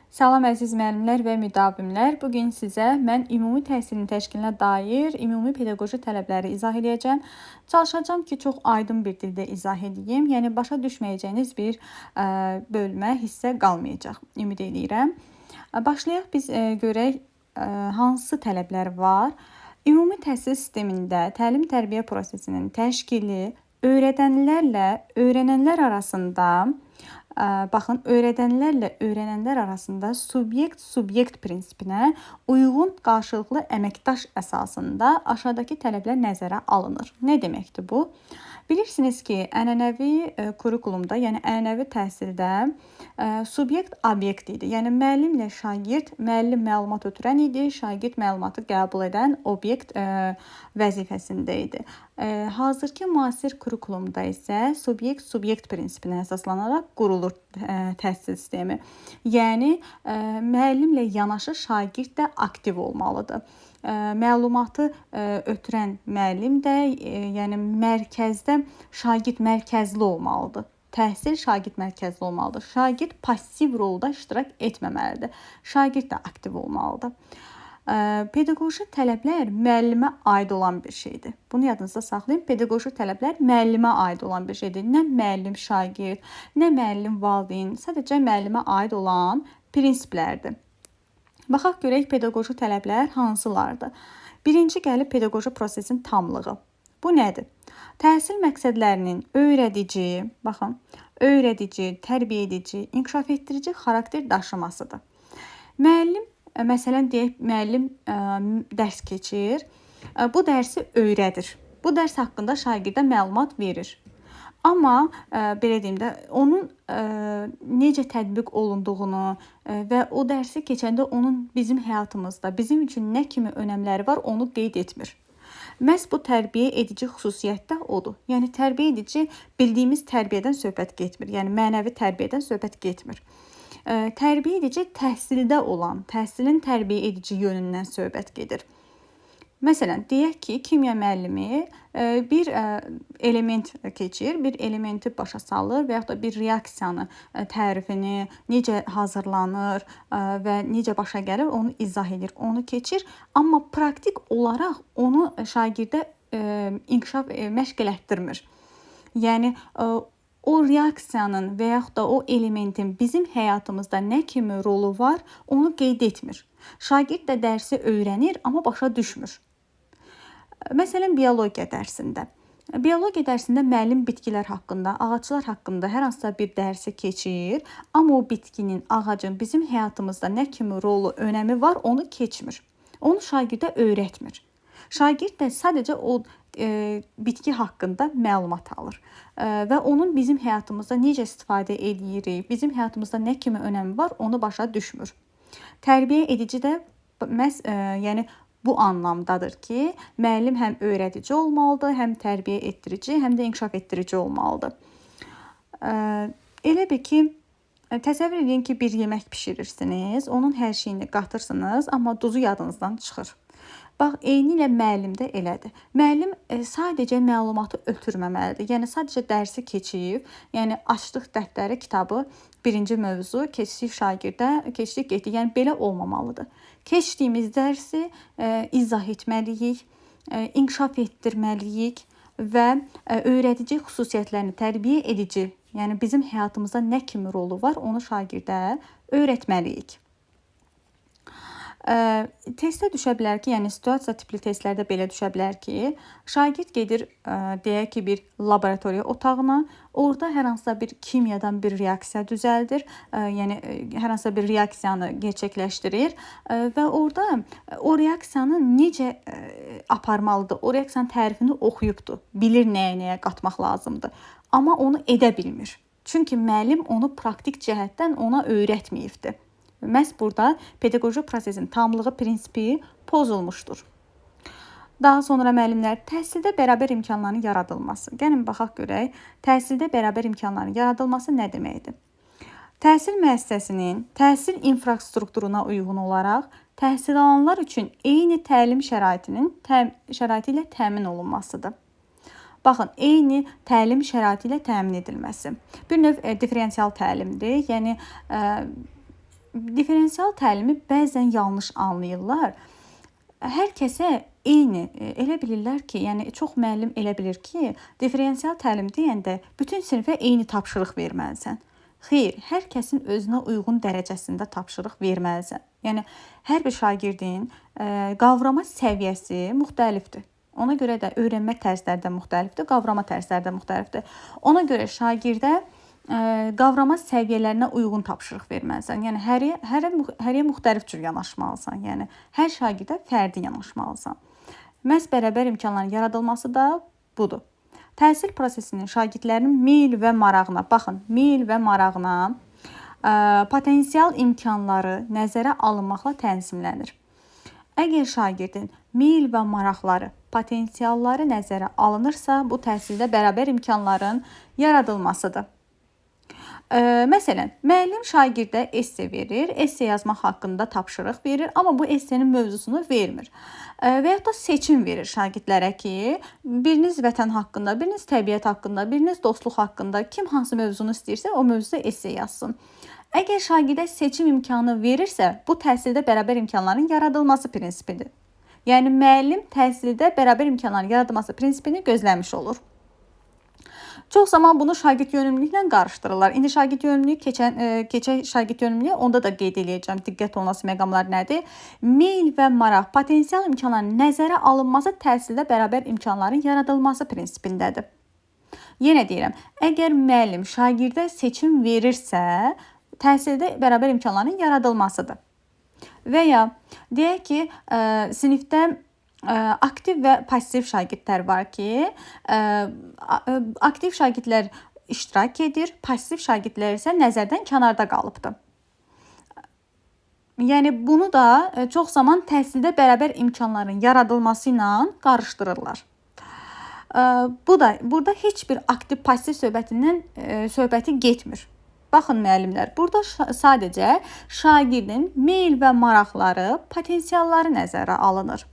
Salam əziz müəllimlər və müdavimlər. Bu gün sizə mən ümumi təhsilin təşkilinə dair ümumi pedaqoji tələbləri izah edəcəm. Çalışacağam ki, çox aydın bir dildə izah edeyim. Yəni başa düşməyəcəyiniz bir bölmə, hissə qalmayacaq. Ümid edirəm. Başlayaq biz görək hansı tələblər var. Ümumi təhsil sistemində təlim-tərbiyə prosesinin təşkili öyrədənlərlə öyrənənlər arasında baxın, öyrədənlərlə öyrənənlər arasında subyekt prinsipinə uyğun qarşılıqlı əməkdaş əsasında aşağıdakı tələblər nəzərə alınır. Nə deməkdir bu? Bilirsiniz ki, ənənəvi kurikulumda, yəni ənənəvi təhsildə subyekt obyekt idi. Yəni müəllimlə şagird, müəllim məlumat ötürən idi, şagird məlumatı qəbul edən obyekt vəzifəsində idi. Hazırki müasir kurikulumda isə subyekt prinsipinə əsaslanaraq qurulur təhsil sistemi. Yəni müəllimlə yanaşı şagird də aktiv olmalıdır. Məlumatı ötürən müəllim də, yəni mərkəzdə şagird mərkəzli olmalıdır. Təhsil şagird mərkəzli olmalıdır. Şagird passiv rolda iştirak etməməlidir. Şagird də aktiv olmalıdır. Pedaqoji tələblər müəllimə aid olan bir şeydir. Bunu yadınızda saxlayın. Pedaqoji tələblər müəllimə aid olan bir şeydir. Nə müəllim şagird, nə müəllim valideyn, sadəcə müəllimə aid olan prinsiplərdir. Baxaq görək pedaqoji tələblər hansılardır. Birinci gəlib pedaqoji prosesin tamlığı. Bu nədir? Təhsil məqsədlərinin öyrədici, baxın, öyrədici, tərbiyə edici, inkişaf etdirici xarakter daşımasıdır. Müəllim, məsələn deyək, müəllim dərs keçir, bu dərsi öyrədir. Bu dərs haqqında şagirdə məlumat verir. Amma belə deyim də, onun necə tətbiq olunduğunu və o dərsi keçəndə onun bizim həyatımızda, bizim üçün nə kimi önəmləri var, onu qeyd etmir. Məhz bu tərbiyə edici xüsusiyyət də odur. Yəni tərbiyə edici bildiyimiz tərbiyədən söhbət getmir. Yəni mənəvi tərbiyədən söhbət getmir. Tərbiyə edici təhsildə olan, təhsilin tərbiyə edici yönündən söhbət gedir. Məsələn, deyək ki, kimya müəllimi bir element keçir, bir elementi başa salır və yaxud da bir reaksiyanı, tərifini, necə hazırlanır və necə başa gəlir, onu izah edir, onu keçir. Amma praktik olaraq onu şagirdə inkişaf, məşq elətdirmir. Yəni, o reaksiyanın və yaxud da o elementin bizim həyatımızda nə kimi rolu var, onu qeyd etmir. Şagird də dərsi öyrənir, amma başa düşmür. Məsələn, biologiya dərsində. Biologiya dərsində müəllim bitkilər haqqında, ağaclar haqqında hər hansısa bir dərsi keçir, amma o bitkinin, ağacın bizim həyatımızda nə kimi rolu, önəmi var, onu keçmir. Onu şagirdə öyrətmir. Şagird də sadəcə o bitki haqqında məlumat alır və onun bizim həyatımızda necə istifadə edirik, bizim həyatımızda nə kimi önəmi var, onu başa düşmür. Tərbiyə edici də məhz yəni bu anlamdadır ki, müəllim həm öyrədici olmalıdır, həm tərbiyə etdirici, həm də inkişaf etdirici olmalıdır. Elə bir ki, təsəvvür edin ki, bir yemək bişirirsiniz, onun hər şeyini qatırsınız, amma duzu yadınızdan çıxır. Bax, eyni ilə müəllim də elədir. Müəllim sadəcə məlumatı ötürməməlidir. Yəni, sadəcə dərsi keçib, yəni açdıq dəftəri, kitabı, birinci mövzu, keçdik şagirdə, keçdik getdik. Yəni, belə olmamalıdır. Keçdiyimiz dərsi izah etməliyik, inkişaf etdirməliyik və öyrədici xüsusiyyətlərini tərbiyə edici, yəni bizim həyatımızda nə kimi rolu var, onu şagirdə öyrətməliyik. Testdə düşə bilər ki, yəni situasiya tipli testlərdə belə düşə bilər ki, şagird gedir, deyək ki, bir laboratoriya otağına, orada hər hansısa bir kimyadan bir reaksiya düzəldir, yəni hər hansısa bir reaksiyanı gerçəkləşdirir və orada o reaksiyanı necə aparmalıdır, o reaksiyanın tərifini oxuyubdur, bilir nəyə qatmaq lazımdır, amma onu edə bilmir. Çünki müəllim onu praktik cəhətdən ona öyrətməyibdir. Məhz burada pedaqoji prosesin tamlığı prinsipi pozulmuşdur. Daha sonra müəllimlər, təhsildə bərabər imkanların yaradılması. Gəlin, baxaq görək, təhsildə bərabər imkanların yaradılması nə deməkdir? Təhsil müəssisəsinin təhsil infrastrukturuna uyğun olaraq təhsil alanlar üçün eyni təlim şəraiti ilə təmin olunmasıdır. Baxın, eyni təlim şəraiti ilə təmin edilməsi. Bir növ diferensial təlimdir. Yəni, differensial təlimi bəzən yanlış anlayırlar. Hər kəsə eyni elə bilirlər ki, yəni çox müəllim elə bilir ki, differensial təlim deyəndə bütün sinifə eyni tapşırıq verməlisən. Xeyr, hər kəsin özünə uyğun dərəcəsində tapşırıq verməlisən. Yəni hər bir şagirdin qavrama səviyyəsi müxtəlifdir. Ona görə də öyrənmə tərzləri də müxtəlifdir, qavrama tərzləri də müxtəlifdir. Ona görə şagirdə qavrama səviyyələrinə uyğun tapşırıq verməlisən. Yəni hərəyə müxtəlif cür yanaşmalısan. Yəni hər şagirdə fərdi yanaşmalısan. Məhz bərabər imkanların yaradılması da budur. Təhsil prosesinin şagirdlərin meyl və marağına, baxın, meyl və marağına potensial imkanları nəzərə alınmaqla tənzimlənir. Əgər şagirdin meyl və maraqları, potensialları nəzərə alınırsa, bu təhsildə bərabər imkanların yaradılmasıdır. Məsələn, müəllim şagirdə esse verir, esse yazmaq haqqında tapşırıq verir, amma bu essenin mövzusunu vermir. Və yaxud da seçim verir şagirdlərə ki, biriniz vətən haqqında, biriniz təbiət haqqında, biriniz dostluq haqqında, kim hansı mövzunu istəyirsə, o mövzuda esse yazsın. Əgər şagirdə seçim imkanı verirsə, bu təhsildə bərabər imkanların yaradılması prinsipidir. Yəni, müəllim təhsildə bərabər imkanların yaradılması prinsipini gözləmiş olur. Çox zaman bunu şagird yönümlülüklə qarışdırırlar. İndi şagird yönümlülük keçək şagird yönümlülüyə onda da qeyd edəcəm. Diqqət olunması məqamlar nədir? Meyl və maraq, potensial imkanların nəzərə alınması təhsildə bərabər imkanların yaradılması prinsipindədir. Yenə deyirəm, əgər müəllim şagirdə seçim verirsə, təhsildə bərabər imkanların yaradılmasıdır. Və ya deyək ki, sinifdə aktiv və pasiv şagirdlər var ki, aktiv şagirdlər iştirak edir, pasiv şagirdlər isə nəzərdən kənarda qalıbdır. Yəni bunu da çox zaman təhsildə bərabər imkanların yaradılması ilə qarışdırırlar. Burada heç bir aktiv pasiv söhbəti getmir. Baxın müəllimlər, burada sadəcə şagirdin meyl və maraqları, potensialları nəzərə alınır.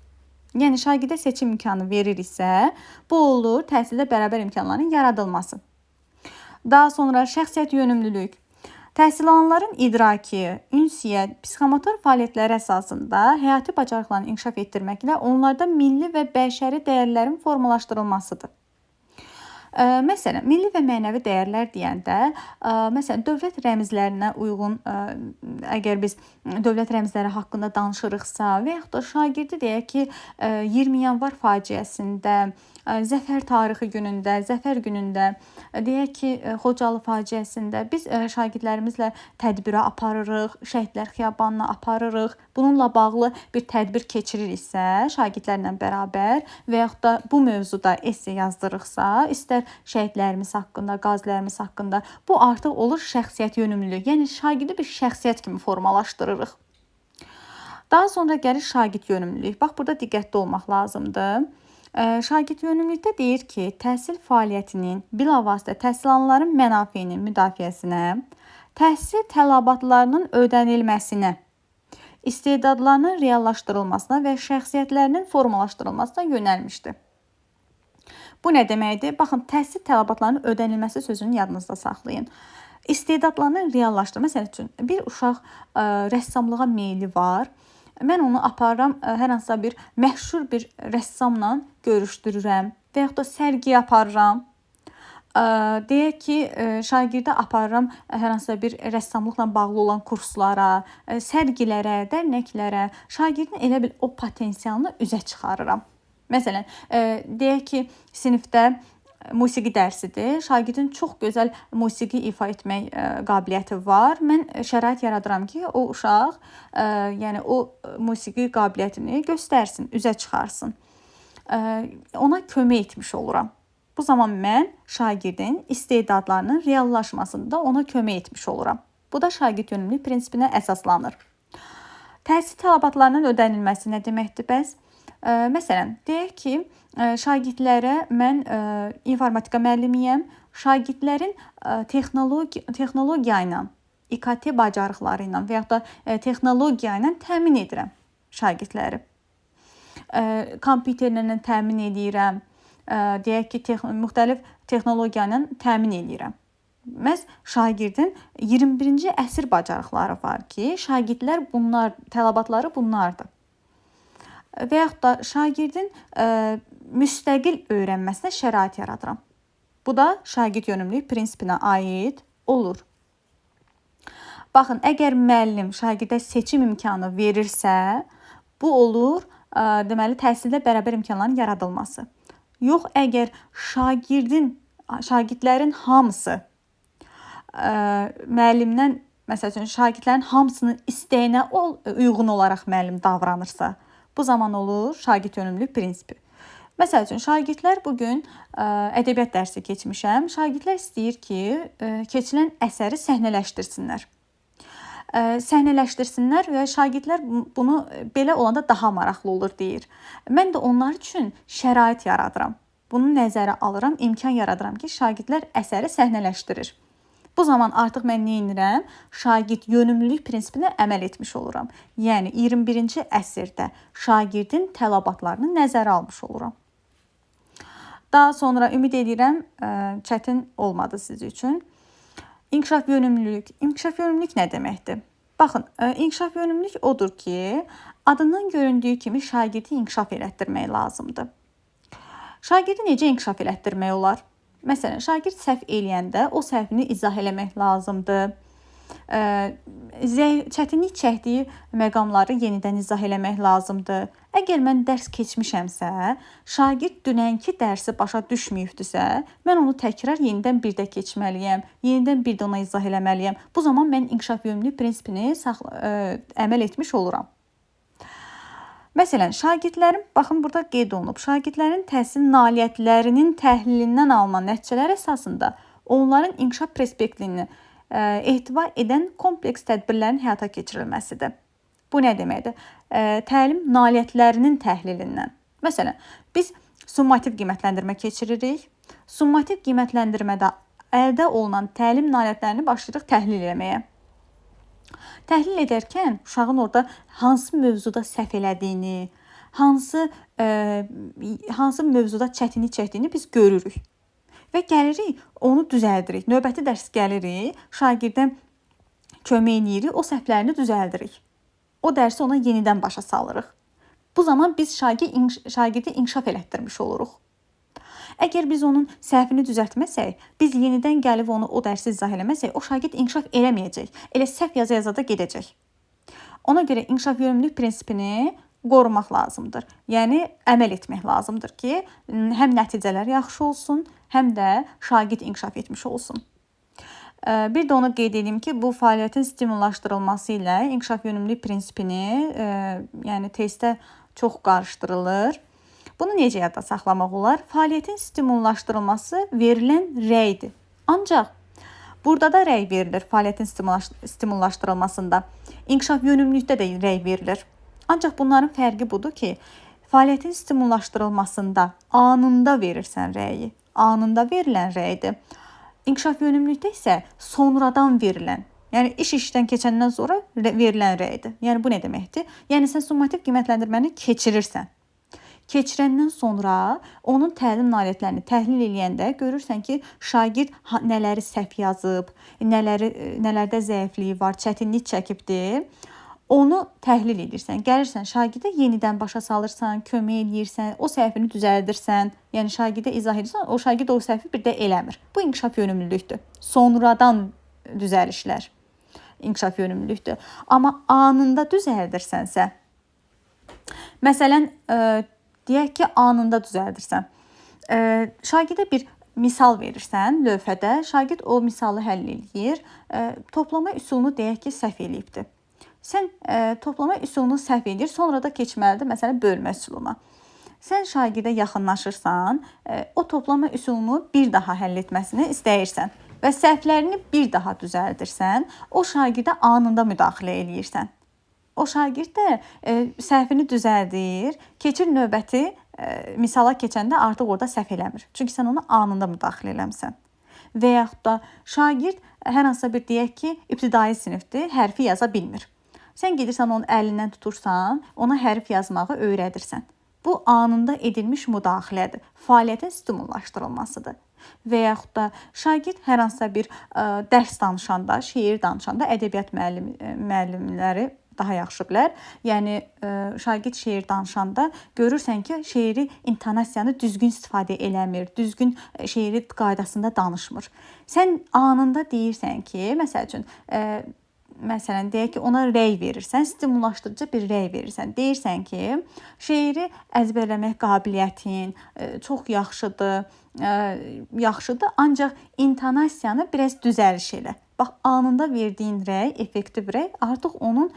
Yəni şagirdə seçim imkanı verir isə, bu olur təhsildə bərabər imkanların yaradılması. Daha sonra şəxsiyyət yönümlülük. Təhsil alanların idraki, ünsiyyət, psixomotor fəaliyyətləri əsasında həyati bacarıqlarını inkişaf etdirməklə onlarda milli və bəşəri dəyərlərin formalaşdırılmasıdır. Məsələn, milli və mənəvi dəyərlər deyəndə, məsələn, dövlət rəmzlərinə uyğun, əgər biz dövlət rəmzləri haqqında danışırıqsa və yaxud da şagirdi deyək ki, 20 yanvar faciəsində, Zəfər tarixi günündə, Zəfər günündə, deyək ki, Xocalı faciəsində biz şagirdlərimizlə tədbirə aparırıq, Şəhidlər Xiyabanına aparırıq. Bununla bağlı bir tədbir keçiririksə, şagirdlərlə bərabər və yaxud da bu mövzuda esse yazdırıqsa, istər şəhidlərimiz haqqında, qazilərimiz haqqında, bu artıq olur şəxsiyyət yönümlülük. Yəni şagirdi bir şəxsiyyət kimi formalaşdırırıq. Daha sonra gəlir şagird yönümlülük. Bax, burada diqqətli olmaq lazımdır. Şagird yönümlülükdə deyir ki, təhsil fəaliyyətinin bilavasitə təhsil alanların mənafeyinin müdafiəsinə, təhsil tələbatlarının ödənilməsinə, istedadlarının reallaşdırılmasına və şəxsiyyətlərinin formalaşdırılmasına yönəlmişdir. Bu nə deməkdir? Baxın, təhsil tələbatlarının ödənilməsi sözünü yadınızda saxlayın. İstedadlarını reallaşdırır. Məsəl üçün, bir uşaq rəssamlığa meyli var. Mən onu aparıram, hər hansısa bir məşhur bir rəssamla görüşdürürəm və yaxud da sərgiyə aparıram. Deyək ki, şagirdə aparıram hər hansısa bir rəssamlıqla bağlı olan kurslara, sərgilərə, dərnəklərə, şagirdin elə bil o potensialını üzə çıxarıram. Məsələn, deyək ki, sinifdə musiqi dərsidir. Şagirdin çox gözəl musiqi ifa etmək qabiliyyəti var. Mən şərait yaradıram ki, o uşaq yəni o musiqi qabiliyyətini göstərsin, üzə çıxarsın. Ona kömək etmiş oluram. Bu zaman mən şagirdin istedadlarının reallaşmasında ona kömək etmiş oluram. Bu da şagird yönümlülük prinsipinə əsaslanır. Təhsil tələbatlarının ödənilməsi nə deməkdir bəs? Məsələn, deyək ki, şagirdlərə mən informatika müəllimiyəm. Şagirdlərin texnologiya ilə, İKT bacarıqları ilə və yaxud da texnologiya ilə təmin edirəm şagirdləri. Kompüterlərlə təmin edirəm. Deyək ki, müxtəlif texnologiya ilə təmin edirəm. məhz şagirdin 21-ci əsr bacarıqları var ki, şagirdlər tələbatları bunlardır. Və yaxud da şagirdin müstəqil öyrənməsinə şərait yaradıram. Bu da şagird yönümlülük prinsipinə aid olur. Baxın, əgər müəllim şagirdə seçim imkanı verirsə, bu olur, deməli, təhsildə bərabər imkanların yaradılması. Yox, əgər şagirdlərin hamısı müəllimdən, məsəl üçün, şagirdlərin hamısının istəyinə uyğun olaraq müəllim davranırsa, bu zaman olur şagird yönümlülük prinsipi. Məsəl üçün, şagirdlər bugün ədəbiyyat dərsi keçmişəm. Şagirdlər istəyir ki, keçilən əsəri səhnələşdirsinlər. Səhnələşdirsinlər və şagirdlər bunu belə olanda daha maraqlı olur deyir. Mən də onlar üçün şərait yaradıram. Bunu nəzərə alıram, imkan yaradıram ki, şagirdlər əsəri səhnələşdirir. Bu zaman artıq mən nə edirəm? Şagird yönümlülük prinsipinə əməl etmiş oluram. Yəni 21-ci əsrdə şagirdin tələbatlarını nəzərə almış oluram. Daha sonra ümid edirəm çətin olmadı siz üçün. İnkişaf yönümlülük. İnkişaf yönümlülük nə deməkdir? Baxın, inkişaf yönümlülük odur ki, adından göründüyü kimi şagirdi inkişaf elətdirmək lazımdır. Şagirdi necə inkişaf elətdirmək olar? Məsələn, şagird səhv eləyəndə o səhvini izah eləmək lazımdır. Çətinlik çəkdiyi məqamları yenidən izah eləmək lazımdır. Əgər mən dərs keçmişəmsə, şagird dünənki dərsi başa düşməyibdirsə, mən onu təkrar yenidən bir də keçməliyəm, yenidən bir də ona izah eləməliyəm. Bu zaman mən inkişaf yönümlülük prinsipini əməl etmiş oluram. Məsələn, şagirdlərin, baxın burada qeyd olunub, şagirdlərin təhsil nailiyyətlərinin təhlilindən alınan nəticələr əsasında onların inkişaf perspektivini etibar edən kompleks tədbirlərin həyata keçirilməsidir. Bu nə deməkdir? Təlim nailiyyətlərinin təhlilindən. Məsələn, biz summativ qiymətləndirmə keçiririk. Summativ qiymətləndirmədə əldə olunan təlim nailiyyətlərini başlayırıq təhlil etməyə. Təhlil edərkən uşağın orada hansı mövzuda səhv elədiyini, hansı mövzuda çətinlik çəkdiyini biz görürük. Və gəlirik, onu düzəldirik. Növbəti dərs gəlirik, şagirdə kömək edirik, o səhvlərini düzəldirik. O dərsi ona yenidən başa salırıq. Bu zaman biz şagirdi inkişaf elətdirmiş oluruq. Əgər biz onun səhvini düzəltməsək, biz yenidən gəlib onu o dərsi izah eləməsək, o şagird inkişaf eləməyəcək. Elə səhv yaza da gedəcək. Ona görə inkişaf yönümlülük prinsipini qorumaq lazımdır. Yəni əməl etmək lazımdır ki, həm nəticələr yaxşı olsun, həm də şagird inkişaf etmiş olsun. Bir də onu qeyd edeyim ki, bu fəaliyyətin stimullaşdırılması ilə inkişaf yönümlülük prinsipini, yəni testdə çox qarışdırılır. Bunu necə yadda saxlamaq olar? Fəaliyyətin stimullaşdırılması verilən rəydir. Ancaq burada da rəy verilir fəaliyyətin stimullaşdırılmasında. İnkişaf yönümlülükdə də rəy verilir. Ancaq bunların fərqi budur ki, fəaliyyətin stimullaşdırılmasında anında verirsən rəyi. Anında verilən rəydir. İnkişaf yönümlülükdə isə sonradan verilən, yəni işdən keçəndən sonra verilən rəydir. Yəni bu nə deməkdir? Yəni sən summativ qiymətləndirməni keçirirsən. Keçirəndən sonra onun təlim nailiyyətlərini təhlil eləyəndə görürsən ki, şagird nələri səhv yazıb, nələrdə zəifliyi var, çətinlik çəkibdir. Onu təhlil edirsən, gəlirsən şagirdə yenidən başa salırsan, kömək edirsən, o səhvini düzəldirsən, yəni şagirdə izah edirsən, o şagird o səhvi bir də eləmir. Bu inkişaf yönümlülükdür. Sonradan düzəlişlər inkişaf yönümlülükdür. Amma anında düzəldirsənsə, məsələn, deyək ki, anında düzəldirsən. Şagirdə bir misal verirsən lövhədə, şagird o misalı həll edir. Toplama üsulunu deyək ki, səhv eləyibdir. Sən toplama üsulunu səhv edir, sonra da keçməlidir, məsələn, bölmə üsuluna. Sən şagirdə yaxınlaşırsan, o toplama üsulunu bir daha həll etməsini istəyirsən və səhvlərini bir daha düzəldirsən, o şagirdə anında müdaxilə eləyirsən. O şagird də səhvini düzəldir, keçir növbəti misala keçəndə artıq orada səhv eləmir. Çünki sən ona anında müdaxilə eləmsən. Və yaxud da şagird hər hansısa bir deyək ki, ibtidai sinifdir, hərfi yaza bilmir. Sən gedirsən onun əlindən tutursan, ona hərf yazmağı öyrədirsən. Bu anında edilmiş müdaxilədir. Fəaliyyətin stimullaşdırılmasıdır. Və yaxud da şagird hər hansısa bir dərs danışanda, şeir danışanda ədəbiyyat müəllimləri daha yaxşı bilər. Yəni şagird şeir danışanda görürsən ki, şeiri intonasiyanı düzgün istifadə eləmir, düzgün şeiri qaydasında danışmır. Sən anında deyirsən ki, məsəl üçün məsələn deyək ki, ona rəy verirsən, stimullaşdırıcı bir rəy verirsən. Deyirsən ki, şeiri əzbərləmək qabiliyyətin çox yaxşıdır, ancaq intonasiyanı biraz düzəliş elə. Bax, anında verdiyin rəy, effektiv rəy artıq onun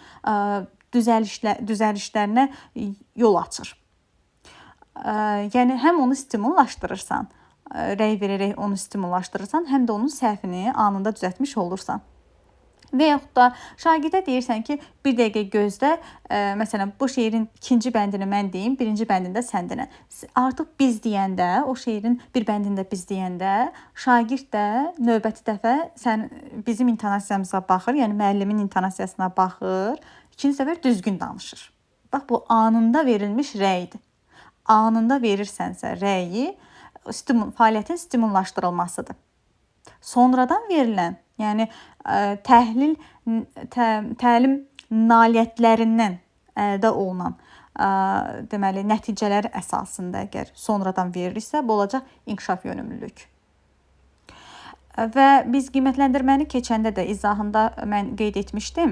düzəlişlərinə yol açır. Yəni həm onu stimullaşdırırsan, rəy verərək onu stimullaşdırırsan, həm də onun səhvini anında düzəltmiş olursan. Və yaxud da şagirdə deyirsən ki, bir dəqiqə gözlə, məsələn, bu şeirin ikinci bəndini mən deyim, birinci bəndində sən denə. Artıq biz deyəndə, o şeirin bir bəndində biz deyəndə, şagird də növbəti dəfə bizim intonasiyamıza baxır, yəni müəllimin intonasiyasına baxır, ikinci səfər düzgün danışır. Bax, bu anında verilmiş rəydir. Anında verirsənsə rəyi, fəaliyyətin stimullaşdırılmasıdır. Sonradan verilən, yəni təlim nailiyyətlərindən əldə olunan deməli nəticələr əsasında əgər sonradan verilirsə, bu olacaq inkişaf yönümlülük. Və biz qiymətləndirməni keçəndə də izahında mən qeyd etmişdim.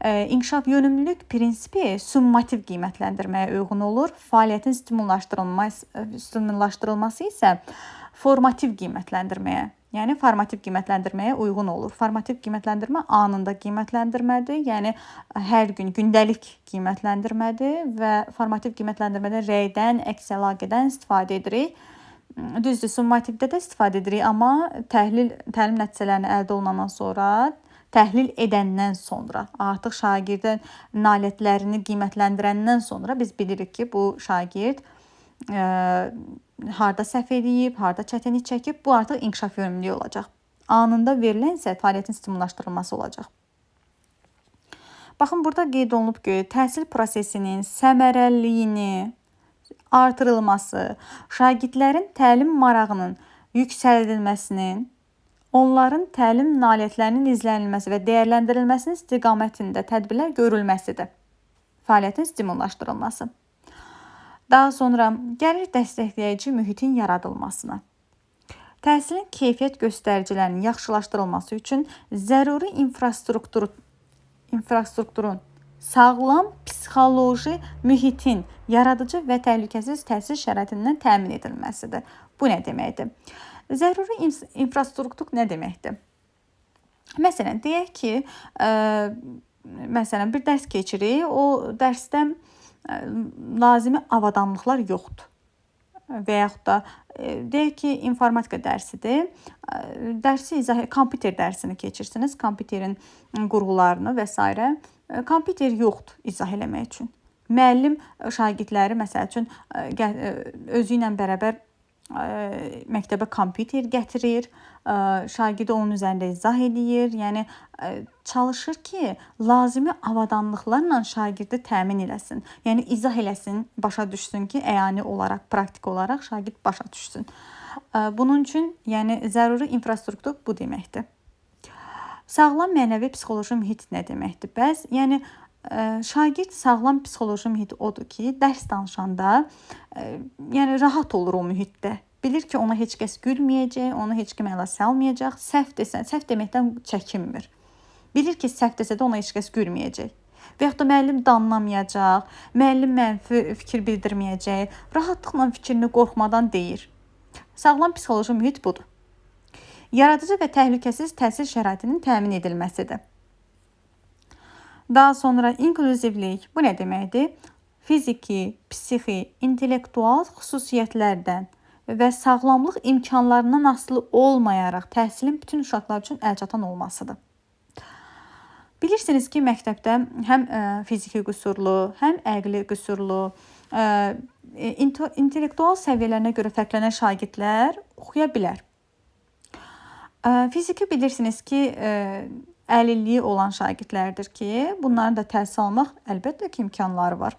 İnkişaf yönümlülük prinsipi summativ qiymətləndirməyə uyğun olur. Fəaliyyətin stimullaşdırılması isə formativ qiymətləndirməyə, yəni formativ qiymətləndirməyə uyğun olur. Formativ qiymətləndirmə anında qiymətləndirmədir, yəni hər gün gündəlik qiymətləndirmədir və formativ qiymətləndirmədə rəydən, əks əlaqədən istifadə edirik. Düzdür, summativdə də istifadə edirik, amma təlim nəticələrini əldə olunandan sonra, təhlil edəndən sonra, artıq şagirdin nailiyyətlərini qiymətləndirəndən sonra biz bilirik ki, bu şagird harda səhv edib, harda çətinlik çəkib, bu artıq inkişaf yönümlülüyü olacaq. Anında verilən isə fəaliyyətin stimullaşdırılması olacaq. Baxın, burada qeyd olunub ki, təhsil prosesinin səmərəliliyini artırılması, şagirdlərin təlim marağının yüksəldilməsinin, onların təlim nailiyyətlərinin izlənilməsi və dəyərləndirilməsinin istiqamətində tədbirlər görülməsidir. Fəaliyyətin stimullaşdırılması. Daha sonra gəlir dəstəkləyici mühitin yaradılmasına. Təhsilin keyfiyyət göstəricilərinin yaxşılaşdırılması üçün zəruri infrastrukturun sağlam psixoloji mühitin yaradıcı və təhlükəsiz təhsil şəraitindən təmin edilməsidir. Bu nə deməkdir? Zəruri infrastruktur nə deməkdir? Məsələn, deyək ki, bir dərs keçirik, o dərsdə lazımi avadanlıqlar yoxdur. Və yaxud da deyək ki, informatika dərsidir. Kompüter dərsini keçirsiniz, kompüterin qurğularını və s. Kompüter yoxdur izah eləmək üçün. Müəllim şagirdləri məsəl üçün özü ilə bərabər məktəbə kompüter gətirir, şagirdi onun üzərində izah edir. Yəni çalışır ki, lazımi avadanlıqlarla şagirdi təmin eləsin. Yəni izah eləsin, başa düşsün ki, əyani olaraq, praktik olaraq şagird başa düşsün. Bunun üçün yəni zəruri infrastruktur bu deməkdir. Sağlam mənəvi psixoloji mühit nə deməkdir? Bəs yəni şagird sağlam psixoloji mühit odur ki, dərs danışanda yəni rahat olur o mühitdə. Bilir ki, ona heç kəs gülməyəcək, onu heç kim ələ salmayacaq. Səhv deməkdən çəkinmir. Bilir ki, səhv desə də ona heç kəs gülməyəcək. Və yaxud da müəllim danlamayacaq, müəllim mənfi fikir bildirməyəcək. Rahatlıqla fikrini qorxmadan deyir. Sağlam psixoloji mühit budur. Yaradıcı və təhlükəsiz təhsil şəraitinin təmin edilməsidir. Daha sonra inklüzivlik bu nə deməkdir? Fiziki, psixi, intellektual xüsusiyyətlərdən və sağlamlıq imkanlarından asılı olmayaraq təhsilin bütün uşaqlar üçün əlçatan olmasıdır. Bilirsiniz ki, məktəbdə həm fiziki qüsurlu, həm əqli qüsurlu, intellektual səviyyələrinə görə fərqlənən şagirdlər oxuya bilər. Fiziki bilirsiniz ki, əlilliyi olan şagirdlərdir ki, bunların da təhsil almaq əlbəttə ki, imkanları var,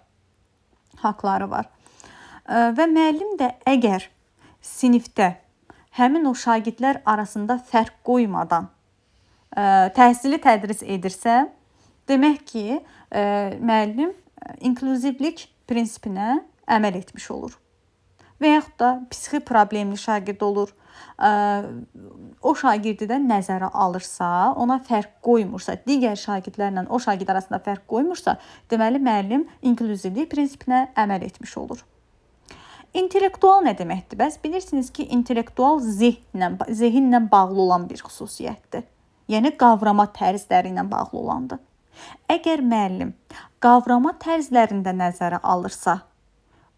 haqları var. Və müəllim də əgər sinifdə həmin o şagirdlər arasında fərq qoymadan təhsili tədris edirsə, demək ki, müəllim inklüzivlik prinsipinə əməl etmiş olur. Və yaxud da psixi problemli şagird olur. O şagirdi də nəzərə alırsa, ona fərq qoymursa, digər şagirdlərlə o şagird arasında fərq qoymursa, deməli müəllim inklüzivlik prinsipinə əməl etmiş olur. İntellektual nə deməkdir? Bəs bilirsiniz ki, intellektual zehinlə bağlı olan bir xüsusiyyətdir. Yəni qavrama tərzləri ilə bağlı olandır. Əgər müəllim qavrama tərzlərində nəzərə alırsa,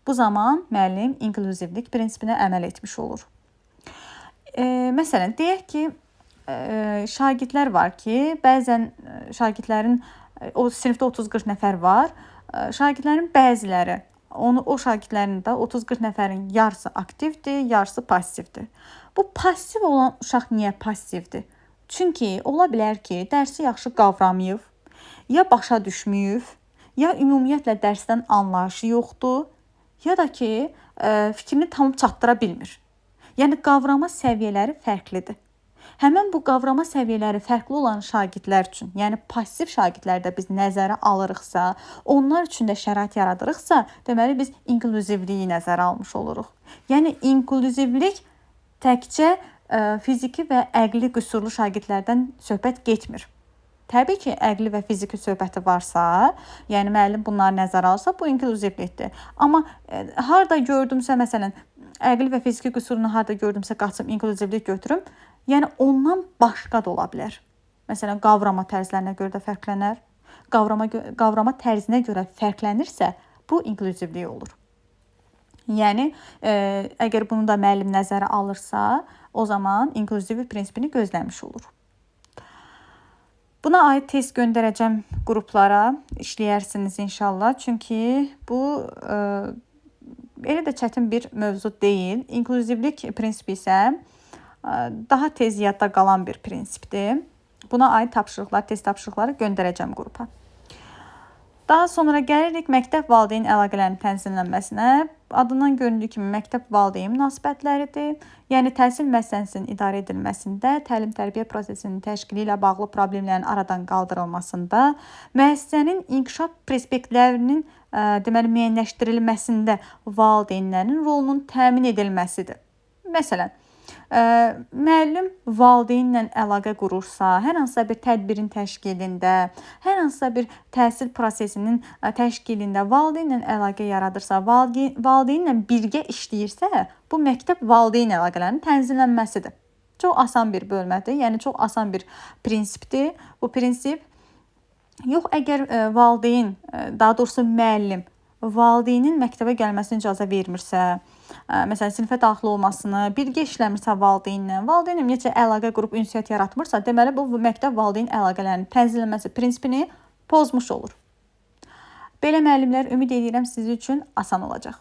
bu zaman müəllim inklüzivlik prinsipinə əməl etmiş olur. Məsələn, deyək ki, şagirdlər var ki, bəzən şagirdlərin, o sinifdə 30-40 nəfər var, şagirdlərin bəziləri, o şagirdlərin də 30-40 nəfərin yarısı aktivdir, yarısı passivdir. Bu passiv olan uşaq niyə passivdir? Çünki ola bilər ki, dərsi yaxşı qavramayıb, ya başa düşməyib, ya ümumiyyətlə dərsdən anlayışı yoxdur, ya da ki, fikrini tam çatdıra bilmir. Yəni, qavrama səviyyələri fərqlidir. Həmən bu qavrama səviyyələri fərqli olan şagirdlər üçün, yəni passiv şagirdlərdə biz nəzərə alırıqsa, onlar üçün də şərait yaradırıqsa, deməli biz inklüzivliyi nəzərə almış oluruq. Yəni, inklüzivlik təkcə fiziki və əqli qüsurlu şagirdlərdən söhbət getmir. Təbii ki, əqli və fiziki söhbəti varsa, yəni müəllim bunları nəzərə alsa, bu inklüzivlikdir. Amma harda gördümsə, məsələn, əqli və fiziki qüsurunu harda gördümsə, qaçım inklüzivlik götürüm, yəni ondan başqa da ola bilər. Məsələn, qavrama tərzlərinə görə də fərqlənər. Qavrama tərzinə görə fərqlənirsə, bu inklüzivlik olur. Yəni, əgər bunu da müəllim nəzərə alırsa, o zaman inklüzivlik prinsipini gözləmiş olur. Buna aid test göndərəcəm qruplara, işləyərsiniz inşallah. Çünki bu elə də çətin bir mövzu deyil. İnklüzivlik prinsipi isə daha tez yadda qalan bir prinsipdir. Buna aid tapşırıqlar, test tapşırıqları göndərəcəm qrupa. Daha sonra gəlirik məktəb valideyn əlaqələrinin tənzimlənməsinə. Adından göründüyü kimi məktəb valideyn münasibətləridir. Yəni təhsil müəssisəsinin idarə edilməsində, təlim-tərbiyə prosesinin təşkili ilə bağlı problemlərin aradan qaldırılmasında, müəssisənin inkişaf perspektivlərinin müəyyənləşdirilməsində valideynlərin rolunun təmin edilməsidir. Məsələn, müəllim valideynlə əlaqə qurursa, hər hansısa bir tədbirin təşkilində, hər hansısa bir təhsil prosesinin təşkilində valideynlə əlaqə yaradırsa, valideynlə birgə işləyirsə, bu məktəb valideyn əlaqələrinin tənzimlənməsidir. Çox asan bir bölmədir, yəni çox asan bir prinsipdir. Bu prinsip yox, əgər valideyn, daha doğrusu müəllim valideynin məktəbə gəlməsini icazə vermirsə, məsələn, sinifə daxil olmasını, birgə işləmirsə valideynlə ümumiyyətcə əlaqə qurub ünsiyyət yaratmırsa, deməli bu məktəb valideyn əlaqələrinin tənzimlənməsi prinsipini pozmuş olur. Belə müəllimlər ümid edirəm sizin üçün asan olacaq.